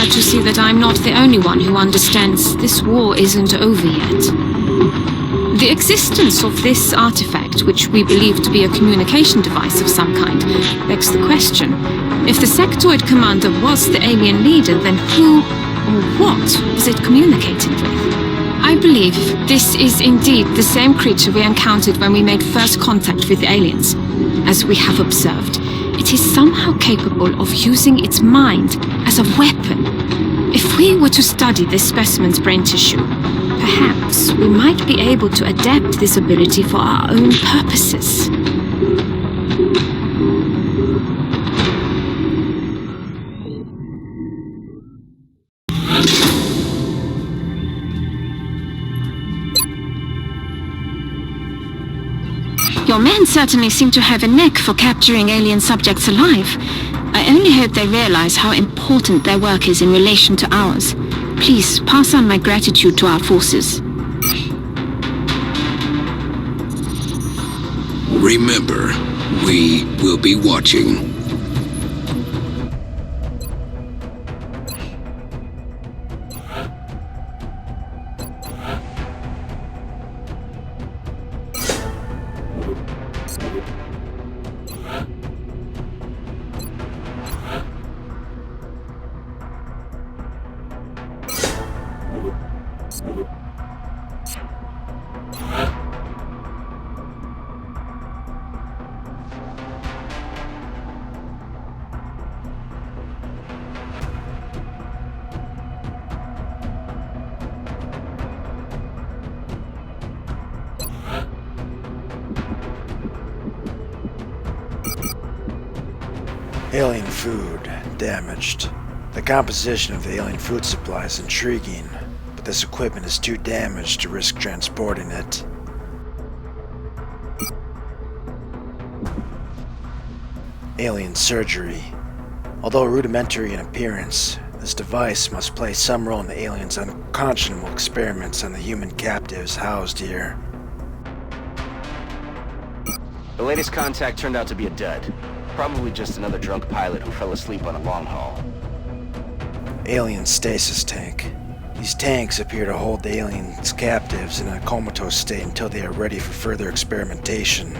glad to see that I'm not the only one who understands this war isn't over yet. The existence of this artifact, which we believe to be a communication device of some kind, begs the question. If the sectoid commander was the alien leader, then who or what was it communicating with? I believe this is indeed the same creature we encountered when we made first contact with the aliens. As we have observed, it is somehow capable of using its mind as a weapon. If we were to study this specimen's brain tissue, perhaps we might be able to adapt this ability for our own purposes. Your men certainly seem to have a knack for capturing alien subjects alive. I only hope they realize how important their work is in relation to ours. Please pass on my gratitude to our forces. Remember, we will be watching. Alien food, damaged. The composition of the alien food supply is intriguing, but this equipment is too damaged to risk transporting it. Alien surgery. Although rudimentary in appearance, this device must play some role in the aliens' unconscionable experiments on the human captives housed here. The latest contact turned out to be a dud. Probably just another drunk pilot who fell asleep on a long haul. Alien stasis tank. These tanks appear to hold the aliens' captives in a comatose state until they are ready for further experimentation.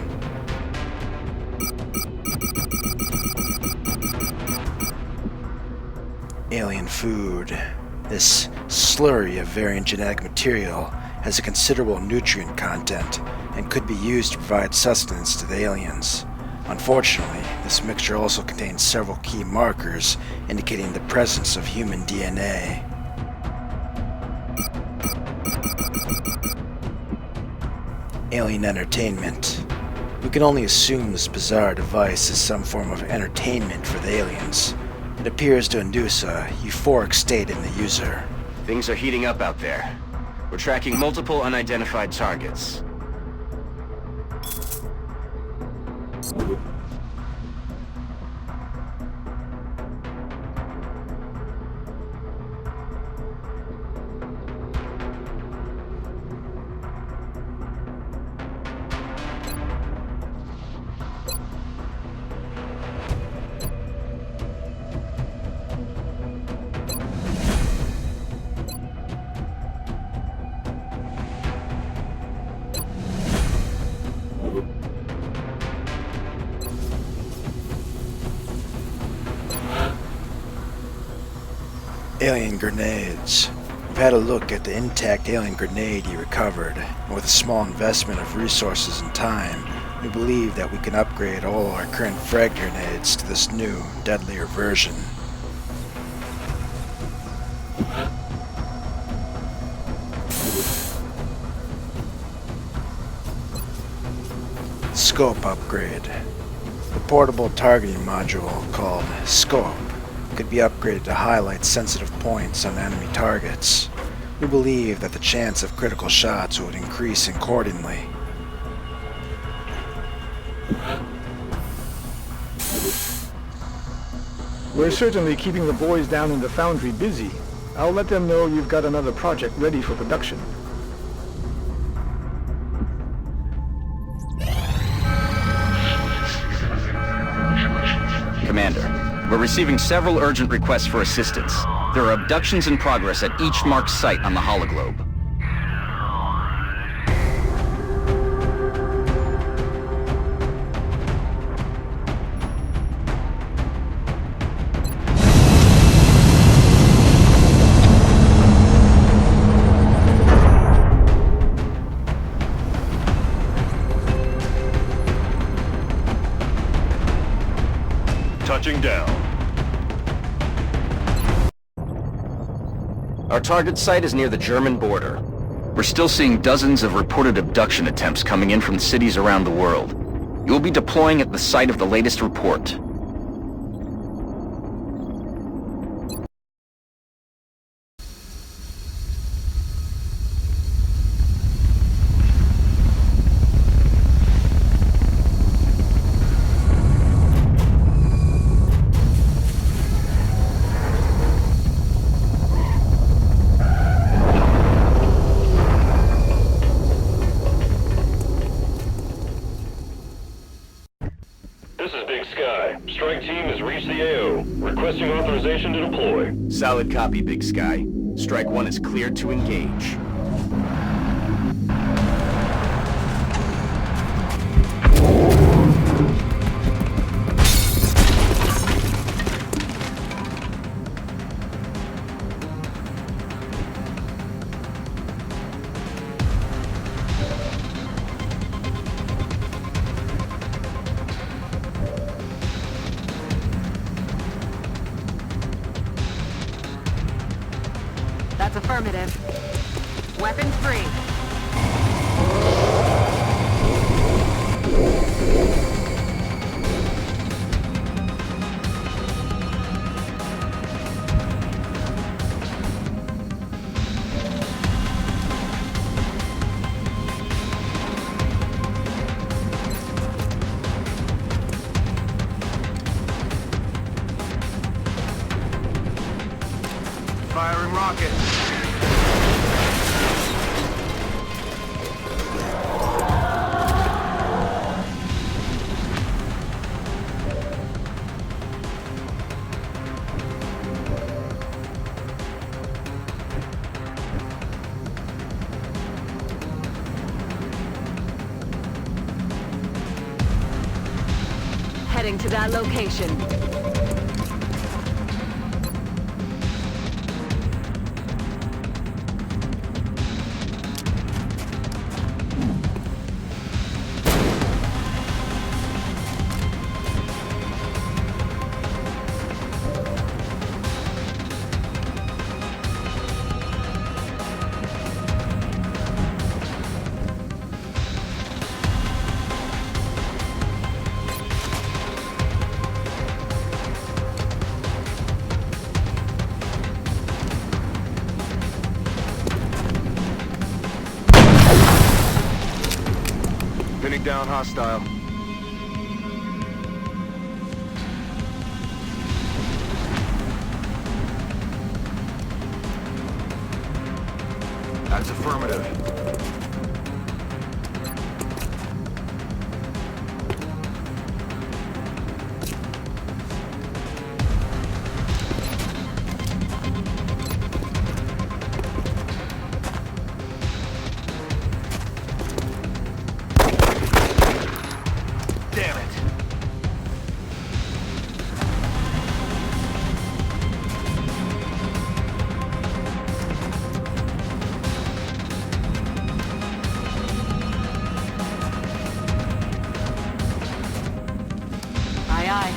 Alien food. This slurry of variant genetic material has a considerable nutrient content and could be used to provide sustenance to the aliens. Unfortunately, this mixture also contains several key markers indicating the presence of human DNA. Alien entertainment. We can only assume this bizarre device is some form of entertainment for the aliens. It appears to induce a euphoric state in the user. Things are heating up out there. We're tracking multiple unidentified targets. Alien grenades. We've had a look at the intact alien grenade he recovered, and with a small investment of resources and time, we believe that we can upgrade all our current frag grenades to this new, deadlier version. Scope upgrade. The portable targeting module called Scope could be upgraded to highlight sensitive points on enemy targets. We believe that the chance of critical shots would increase accordingly. We're certainly keeping the boys down in the foundry busy. I'll let them know you've got another project ready for production. Commander, we're receiving several urgent requests for assistance. There are abductions in progress at each marked site on the hologlobe. Touching down. Our target site is near the German border. We're still seeing dozens of reported abduction attempts coming in from cities around the world. You'll be deploying at the site of the latest report. This is Big Sky. Strike team has reached the AO. Requesting authorization to deploy. Solid copy, Big Sky. Strike 1 is cleared to engage. That's affirmative. Weapons free. Firing rocket. Heading to that location. Pinning down hostile. That's affirmative. Damn it. Aye, aye.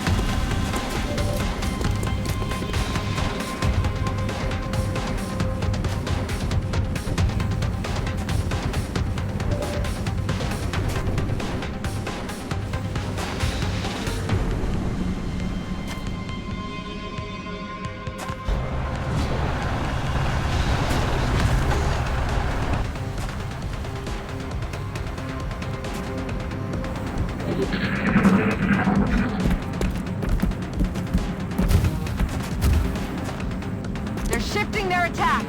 They're shifting their attack.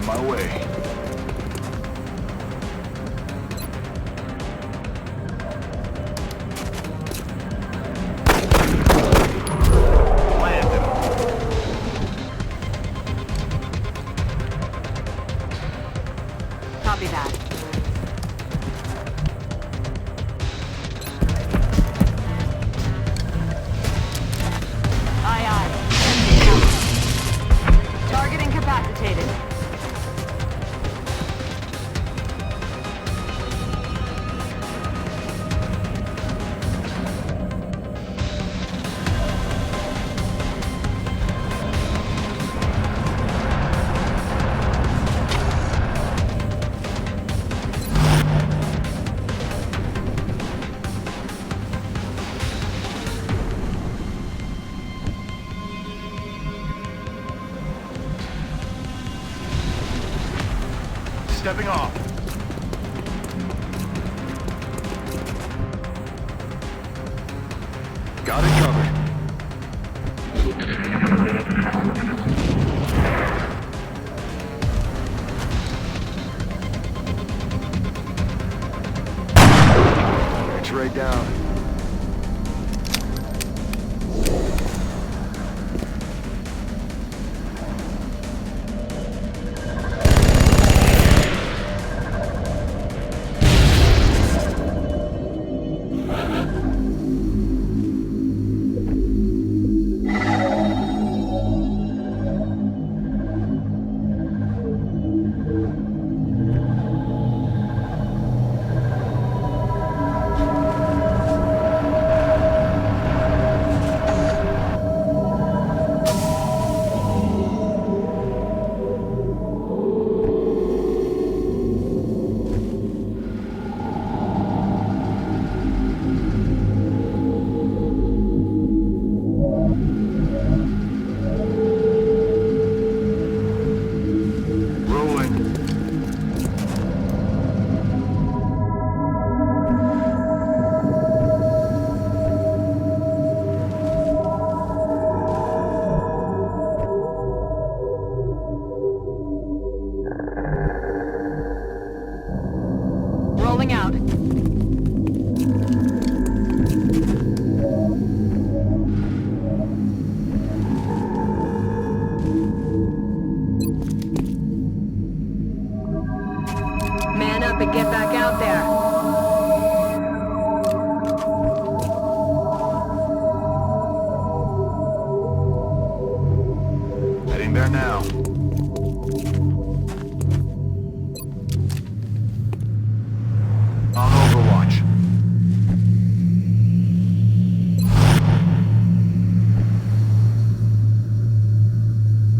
my way. Copy that. Aye, aye. Target incapacitated. Stepping off. Got it covered. X-ray down. Rolling out. Man up and get back out there. Heading there now. On Overwatch.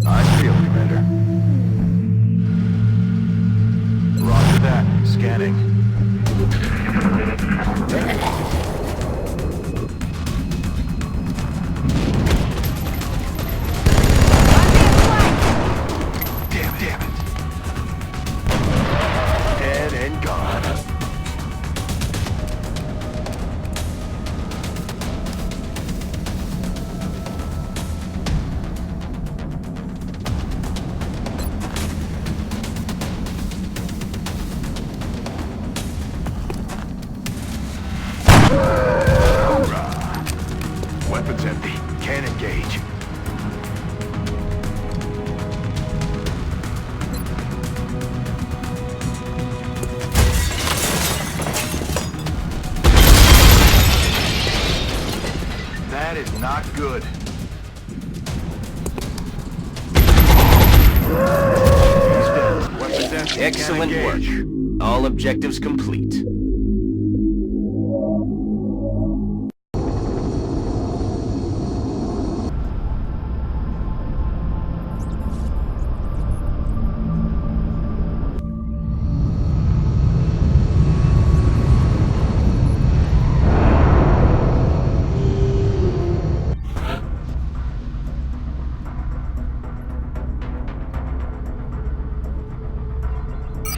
Nice field, Commander. Roger that. Scanning. Damn it. Dead and gone. Hoorah! Weapons empty. Can't engage. That is not good. He's dead. Weapons empty. Excellent Can't work. engage. All objectives complete.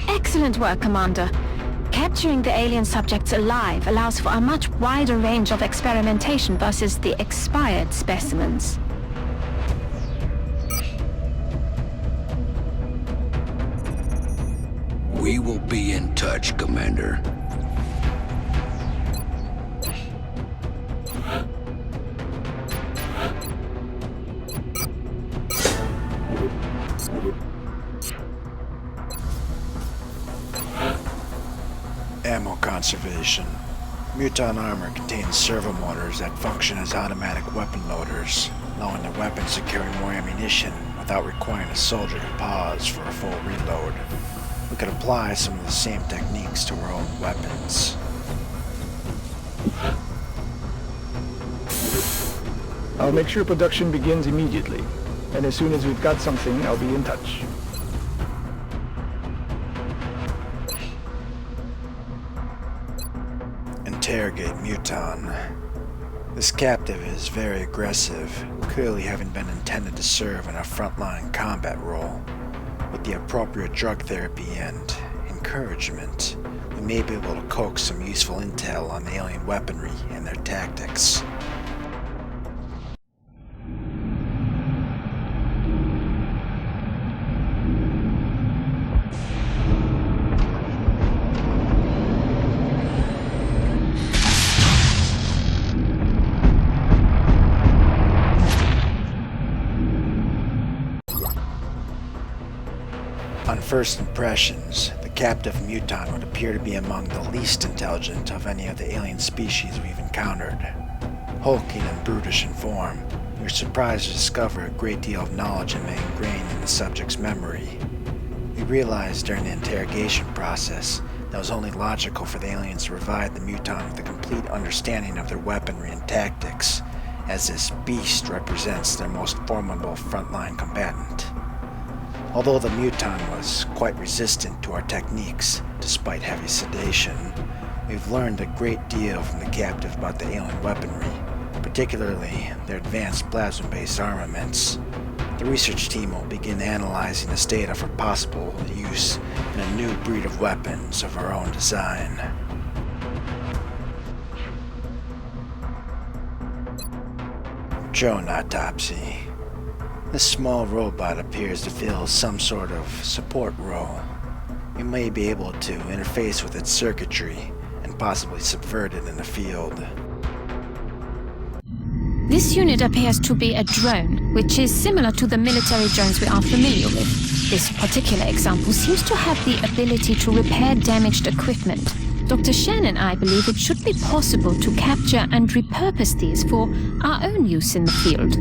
Excellent work, Commander. Capturing the alien subjects alive allows for a much wider range of experimentation versus the expired specimens. We will be in touch, Commander. Ammo conservation. Muton armor contains servo motors that function as automatic weapon loaders, allowing the weapons to carry more ammunition without requiring a soldier to pause for a full reload. We could apply some of the same techniques to our own weapons. I'll make sure production begins immediately, and as soon as we've got something, I'll be in touch. Interrogate Muton. This captive is very aggressive, clearly having been intended to serve in a frontline combat role. With the appropriate drug therapy and encouragement, we may be able to coax some useful intel on the alien weaponry and their tactics. On first impressions, the captive Muton would appear to be among the least intelligent of any of the alien species we've encountered. Hulking and brutish in form, we were surprised to discover a great deal of knowledge ingrained in the subject's memory. We realized during the interrogation process that it was only logical for the aliens to provide the Muton with a complete understanding of their weaponry and tactics, as this beast represents their most formidable frontline combatant. Although the Muton was quite resistant to our techniques, despite heavy sedation, we've learned a great deal from the captive about the alien weaponry, particularly their advanced plasma-based armaments. The research team will begin analyzing this data for possible use in a new breed of weapons of our own design. Drone autopsy. This small robot appears to fill some sort of support role. We may be able to interface with its circuitry and possibly subvert it in the field. This unit appears to be a drone, which is similar to the military drones we are familiar with. This particular example seems to have the ability to repair damaged equipment. Dr. Shen and I believe it should be possible to capture and repurpose these for our own use in the field.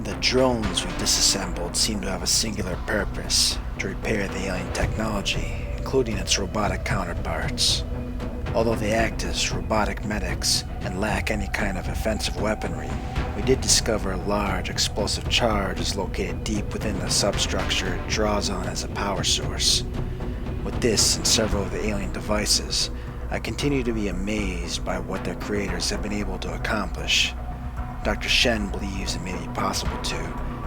The drones we disassembled seem to have a singular purpose: to repair the alien technology, including its robotic counterparts. Although they act as robotic medics and lack any kind of offensive weaponry, we did discover a large explosive charge is located deep within the substructure it draws on as a power source. With this and several of the alien devices, I continue to be amazed by what their creators have been able to accomplish. Dr. Shen believes it may be possible to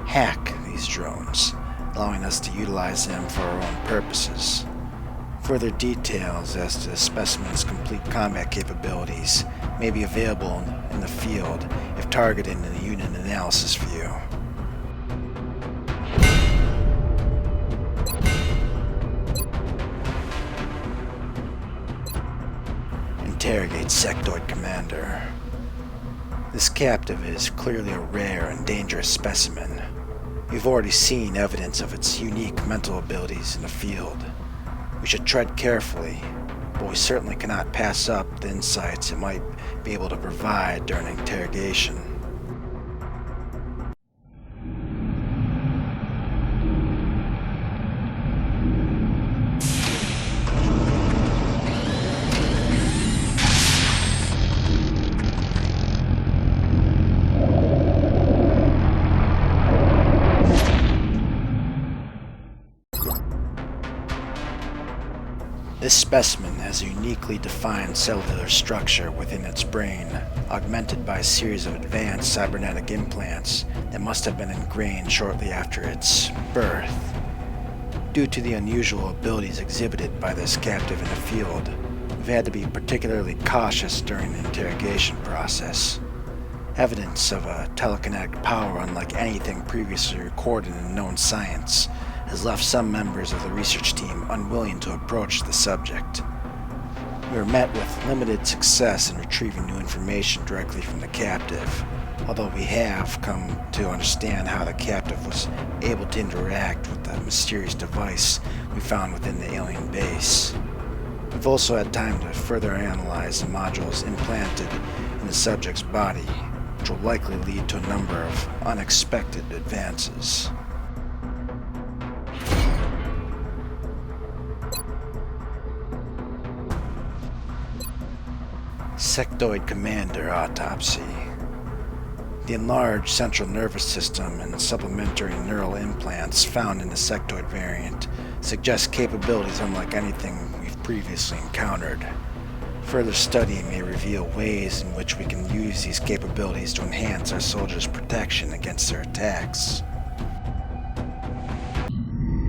hack these drones, allowing us to utilize them for our own purposes. Further details as to the specimen's complete combat capabilities may be available in the field if targeted in the unit analysis view. Interrogate Sectoid Commander. This captive is clearly a rare and dangerous specimen. We've already seen evidence of its unique mental abilities in the field. We should tread carefully, but we certainly cannot pass up the insights it might be able to provide during interrogation. This specimen has a uniquely defined cellular structure within its brain, augmented by a series of advanced cybernetic implants that must have been ingrained shortly after its birth. Due to the unusual abilities exhibited by this captive in the field, we've had to be particularly cautious during the interrogation process. Evidence of a telekinetic power unlike anything previously recorded in known science has left some members of the research team unwilling to approach the subject. We were met with limited success in retrieving new information directly from the captive, although we have come to understand how the captive was able to interact with the mysterious device we found within the alien base. We've also had time to further analyze the modules implanted in the subject's body, which will likely lead to a number of unexpected advances. Sectoid Commander Autopsy. The enlarged central nervous system and supplementary neural implants found in the sectoid variant suggest capabilities unlike anything we've previously encountered. Further study may reveal ways in which we can use these capabilities to enhance our soldiers' protection against their attacks.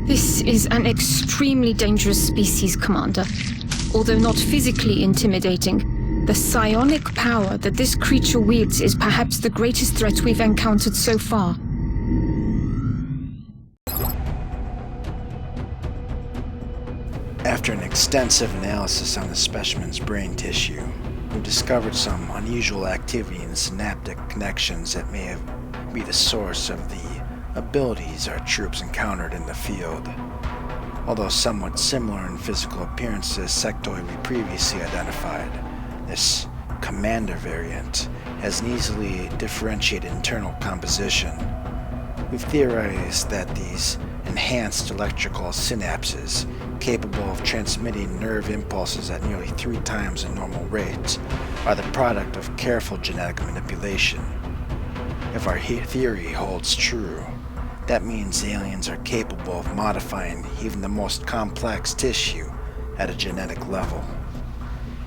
This is an extremely dangerous species, Commander. Although not physically intimidating, the psionic power that this creature wields is perhaps the greatest threat we've encountered so far. After an extensive analysis on the specimen's brain tissue, we discovered some unusual activity in the synaptic connections that may be the source of the abilities our troops encountered in the field. Although somewhat similar in physical appearance to the sectoid we previously identified, this Commander variant has an easily differentiated internal composition. We've theorized that these enhanced electrical synapses, capable of transmitting nerve impulses at nearly 3 times the normal rate, are the product of careful genetic manipulation. If our theory holds true, that means the aliens are capable of modifying even the most complex tissue at a genetic level.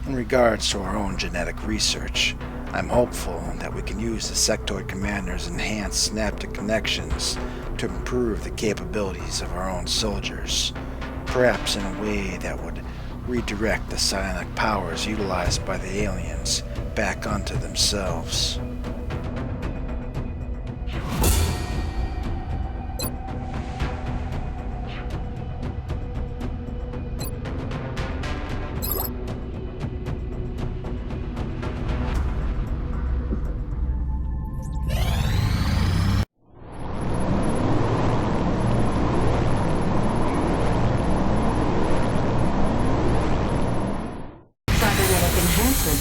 In regards to our own genetic research, I'm hopeful that we can use the Sectoid Commander's enhanced synaptic connections to improve the capabilities of our own soldiers, perhaps in a way that would redirect the psionic powers utilized by the aliens back onto themselves.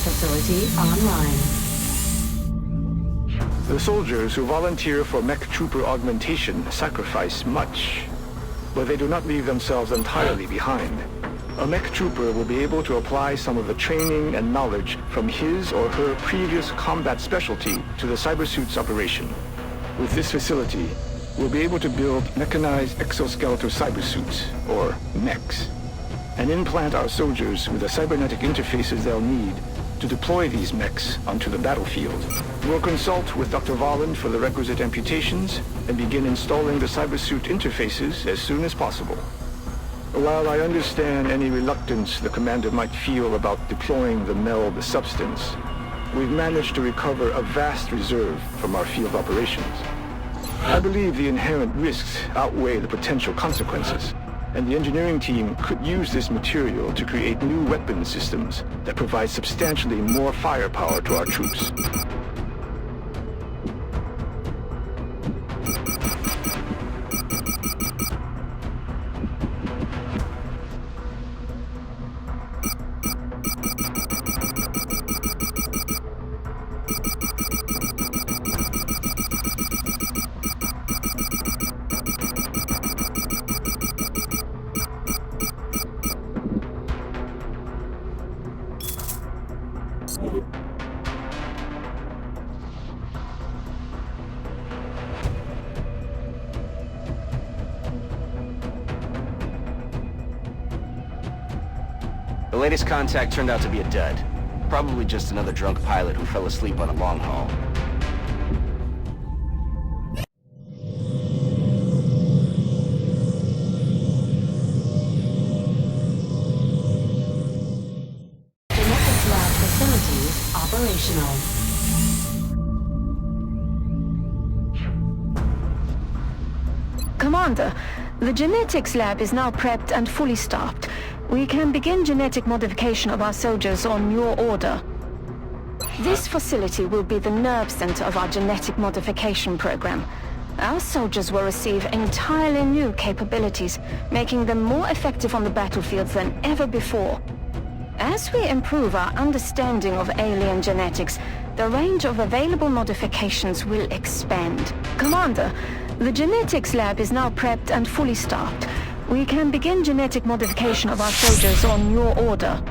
Facility online. The soldiers who volunteer for mech trooper augmentation sacrifice much, but they do not leave themselves entirely behind. A mech trooper will be able to apply some of the training and knowledge from his or her previous combat specialty to the cybersuit's operation. With this facility, we'll be able to build mechanized exoskeletal cybersuits, or mechs, and implant our soldiers with the cybernetic interfaces they'll need to deploy these mechs onto the battlefield. We'll consult with Dr. Volland for the requisite amputations and begin installing the cybersuit interfaces as soon as possible. While I understand any reluctance the commander might feel about deploying the meld substance, we've managed to recover a vast reserve from our field operations. I believe the inherent risks outweigh the potential consequences, and the engineering team could use this material to create new weapon systems that provide substantially more firepower to our troops. The latest contact turned out to be a dud. Probably just another drunk pilot who fell asleep on a long haul. Genetics lab facilities operational. Commander, The genetics lab is now prepped and fully staffed. We can begin genetic modification of our soldiers on your order. This facility will be the nerve center of our genetic modification program. Our soldiers will receive entirely new capabilities, making them more effective on the battlefield than ever before. As we improve our understanding of alien genetics, the range of available modifications will expand. Commander, the genetics lab is now prepped and fully staffed. We can begin genetic modification of our soldiers on your order.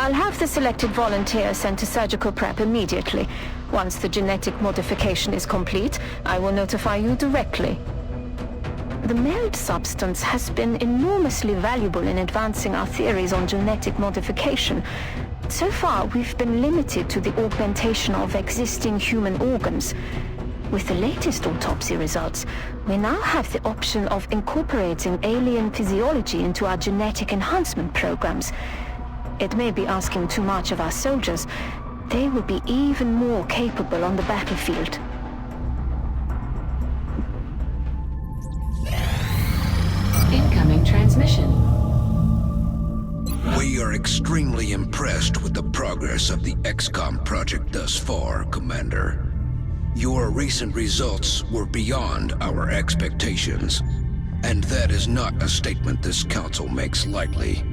I'll have the selected volunteer sent to surgical prep immediately. Once the genetic modification is complete, I will notify you directly. The meld substance has been enormously valuable in advancing our theories on genetic modification. So far, we've been limited to the augmentation of existing human organs. With the latest autopsy results, we now have the option of incorporating alien physiology into our genetic enhancement programs. It may be asking too much of our soldiers. They will be even more capable on the battlefield. Incoming transmission. We are extremely impressed with the progress of the XCOM project thus far, Commander. Your recent results were beyond our expectations, and that is not a statement this council makes lightly.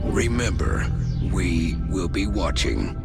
Remember, we will be watching.